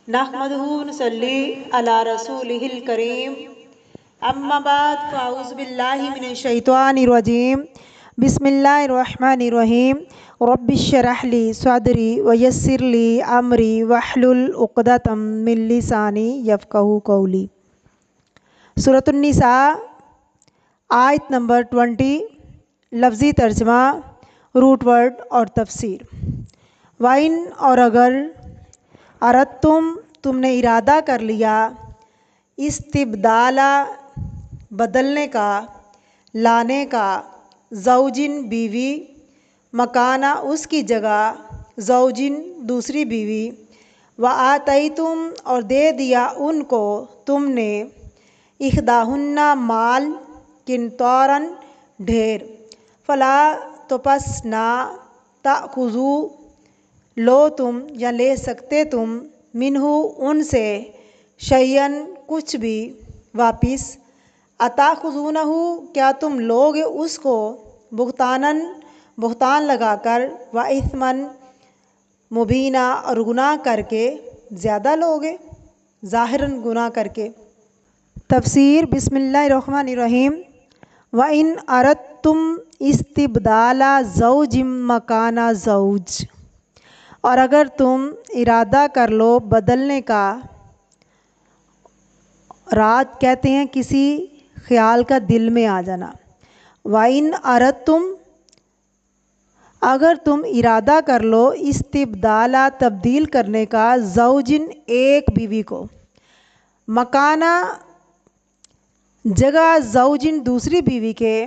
نحمدہ ونصلی علی رسولہ الکریم اما بعد فاعوذ باللہ من الشیطان الرجیم بسم اللہ الرحمن الرحیم رب اشرح لی صدری ویسر لی امری واحلل عقدۃ من لسانی یفقہوا قولی۔ سورۃ النساء آیت نمبر 20، لفظی ترجمہ، روٹ ورڈ اور تفسیر۔ وَإِنْ اور اگر تم نے ارادہ کر لیا، استبدالہ بدلنے کا، لانے کا، زوجن بیوی، مکانہ اس کی جگہ، زوجن دوسری بیوی، وآتیتم اور دے دیا ان کو تم نے، احداہن مال، قنطاراً ڈھیر، فلا تو پس نہ، تأخذوا لو تم یا لے سکتے تم، منہ ان سے، شیئن کچھ بھی، واپس، اتاخذونہ کیا تم لوگ اس کو، بہتاناً بہتان لگا کر، و اثماً مبینہ اور گناہ کر کے، زیادہ لوگے ظاہراً گناہ کر کے۔ تفسیر۔ بسم اللہ الرحمن الرحیم۔ وَإِنْ أَرَدْتُمْ اسْتِبْدَالَ زَوْجٍ مَّكَانَ زَوْجٍ اور اگر تم ارادہ کر لو بدلنے کا، رات کہتے ہیں کسی خیال کا دل میں آ جانا۔ وَإِنْ أَرَدْتُمْ اگر تم ارادہ کر لو، استبدالہ تبدیل کرنے کا، زوجن ایک بیوی کو، مکانہ جگہ، زوجن دوسری بیوی کے،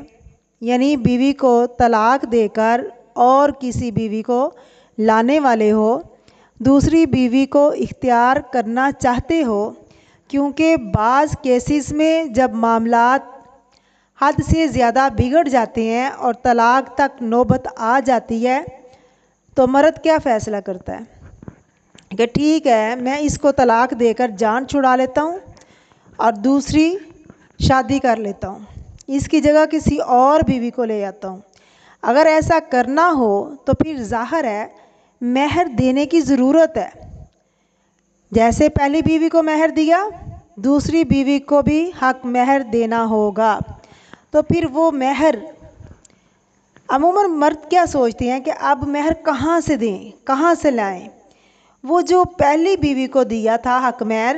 یعنی بیوی کو طلاق دے کر اور کسی بیوی کو لانے والے ہو، دوسری بیوی کو اختیار کرنا چاہتے ہو، کیونکہ بعض کیسز میں جب معاملات حد سے زیادہ بگڑ جاتے ہیں اور طلاق تک نوبت آ جاتی ہے تو مرد کیا فیصلہ کرتا ہے کہ ٹھیک ہے میں اس کو طلاق دے کر جان چھڑا لیتا ہوں اور دوسری شادی کر لیتا ہوں، اس کی جگہ کسی اور بیوی کو لے آتا ہوں۔ اگر ایسا کرنا ہو تو پھر ظاہر ہے مہر دینے کی ضرورت ہے، جیسے پہلی بیوی کو مہر دیا، دوسری بیوی کو بھی حق مہر دینا ہوگا۔ تو پھر وہ مہر عموماً مرد کیا سوچتے ہیں کہ اب مہر کہاں سے دیں، کہاں سے لائیں؟ وہ جو پہلی بیوی کو دیا تھا حق مہر،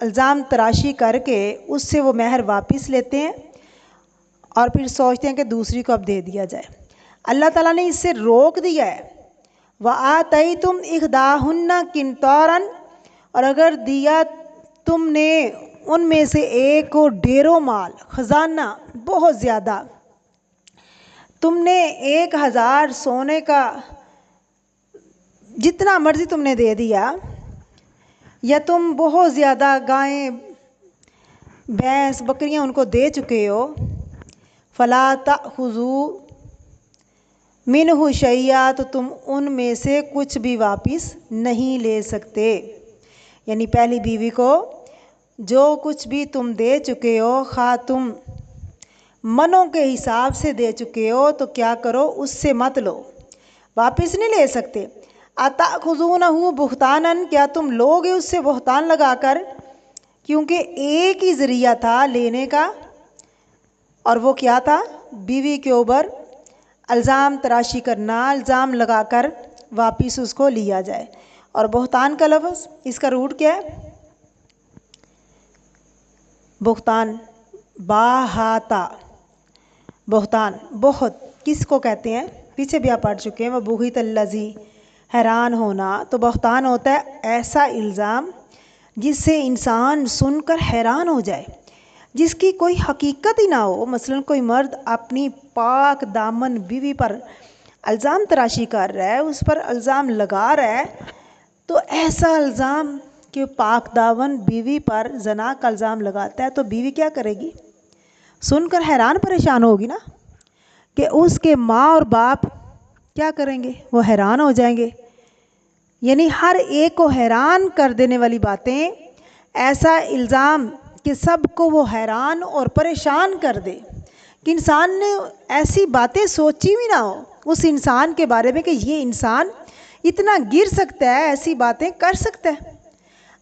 الزام تراشی کر کے اس سے وہ مہر واپس لیتے ہیں اور پھر سوچتے ہیں کہ دوسری کو اب دے دیا جائے۔ اللہ تعالیٰ نے اس سے روک دیا ہے۔ وَآتَيْتُمْ إِحْدَاهُنَّ قِنطَارًا اور اگر دیا تم نے ان میں سے ایک کو ڈھیروں مال، خزانہ بہت زیادہ، تم نے 1000 سونے کا جتنا مرضی تم نے دے دیا، یا تم بہت زیادہ گائیں بھینس بکریاں ان کو دے چکے ہو، فلا تأخذوا منہ شیئا تو تم ان میں سے کچھ بھی واپس نہیں لے سکتے۔ یعنی پہلی بیوی کو جو کچھ بھی تم دے چکے ہو، خواہ تم منوں کے حساب سے دے چکے ہو تو کیا کرو، اس سے مت لو، واپس نہیں لے سکتے۔ اتأخذونہ بہتاناً کیا تم لوگ اس سے بہتان لگا کر، کیونکہ ایک ہی ذریعہ تھا لینے کا اور وہ کیا تھا، بیوی کے اوپر الزام تراشی کرنا، الزام لگا کر واپس اس کو لیا جائے۔ اور بہتان کا لفظ اس کا روٹ کیا ہے؟ بہتان، باہاتا، بہتان بہت کس کو کہتے ہیں، پیچھے بھی آپ پڑھ چکے ہیں، وہ بہت الذی حیران ہونا۔ تو بہتان ہوتا ہے ایسا الزام جس سے انسان سن کر حیران ہو جائے، جس کی کوئی حقیقت ہی نہ ہو۔ مثلا کوئی مرد اپنی پاک دامن بیوی پر الزام تراشی کر رہا ہے، اس پر الزام لگا رہا ہے، تو ایسا الزام کہ پاک دامن بیوی پر زنا کا الزام لگاتا ہے تو بیوی کیا کرے گی؟ سن کر حیران پریشان ہوگی نا، کہ اس کے ماں اور باپ کیا کریں گے، وہ حیران ہو جائیں گے۔ یعنی ہر ایک کو حیران کر دینے والی باتیں، ایسا الزام کہ سب کو وہ حیران اور پریشان کر دے، کہ انسان نے ایسی باتیں سوچی بھی نہ ہو اس انسان کے بارے میں کہ یہ انسان اتنا گر سکتا ہے، ایسی باتیں کر سکتا ہے۔